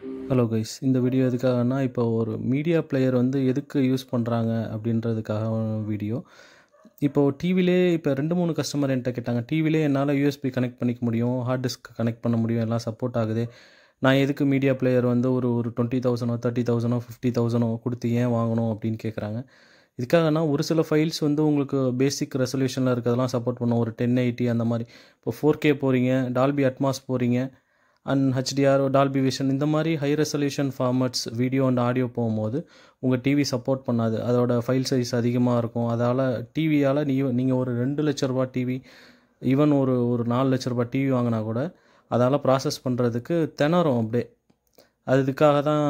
Hello guys, இந்த video எதுக்காகனா, இப்போ ஒரு மீடியா பிளேயர் வந்து எதுக்கு யூஸ் பண்ணுறாங்க அப்படின்றதுக்காக வீடியோ. இப்போது டிவிலே இப்போ 2-3 கஸ்டமர் என்கிட்ட கேட்டாங்க, டிவிலே என்னால் யூஎஸ்பி கனெக்ட் பண்ணிக்க முடியும், ஹார்ட் டிஸ்க் கனெக்ட் பண்ண முடியும், எல்லாம் சப்போர்ட் ஆகுது. நான் எதுக்கு மீடியா பிளேயர் வந்து ஒரு 20,000 30,000 50,000 கொடுத்து ஏன் வாங்கணும் அப்படின்னு கேட்குறாங்க. இதுக்காகனா ஒரு சில ஃபைல்ஸ் வந்து உங்களுக்கு பேசிக் ரெசல்யூஷனில் இருக்கிறதெல்லாம் சப்போர்ட் பண்ணும். ஒரு 1080 அந்த மாதிரி. இப்போ 4K போகிறீங்க, டால்பி அட்மாஸ் போகிறீங்க, அண்ட் ஹெச்டிஆர், டால்பி விஷன், இந்த மாதிரி high resolution formats video and audio போகும்போது உங்கள் டிவி சப்போர்ட் பண்ணாது. அதோட ஃபைல் சைஸ் அதிகமாக இருக்கும். அதால் டிவியால் நீங்கள் ஒரு 2 லட்ச ரூபா டிவி, ஈவன் ஒரு 4 லட்ச ரூபா டிவி வாங்கினா கூட அதால் ப்ராசஸ் பண்ணுறதுக்கு திணறும் அப்படியே. அதுக்காக தான்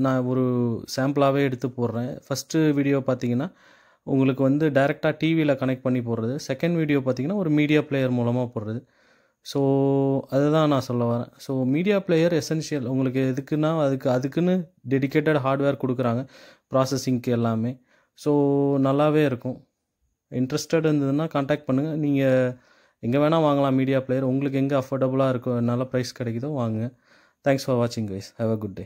நான் ஒரு சாம்பிளாகவே எடுத்து போடுறேன். ஃபஸ்ட்டு வீடியோ பார்த்தீங்கன்னா உங்களுக்கு வந்து டைரெக்டாக டிவியில் கனெக்ட் பண்ணி போடுறது. செகண்ட் வீடியோ பார்த்தீங்கன்னா ஒரு மீடியா பிளேயர் மூலமாக போடுறது. ஸோ அதுதான் நான் சொல்ல வரேன். So media player essential. உங்களுக்கு எதுக்குன்னா அதுக்குன்னு டெடிக்கேட்டட் ஹார்ட்வேர் கொடுக்குறாங்க, ப்ராசஸிங்க்கு எல்லாமே. ஸோ நல்லாவே இருக்கும். இன்ட்ரெஸ்டட் இருந்ததுன்னா கான்டாக்ட் பண்ணுங்கள். நீங்கள் எங்கே வேணால் வாங்கலாம் மீடியா பிளேயர். உங்களுக்கு எங்கே அஃபோர்டபுளாக இருக்கோ, நல்ல ப்ரைஸ் கிடைக்குதோ வாங்குங்க. தேங்க்ஸ் ஃபார் வாட்சிங் guys. Have a good day.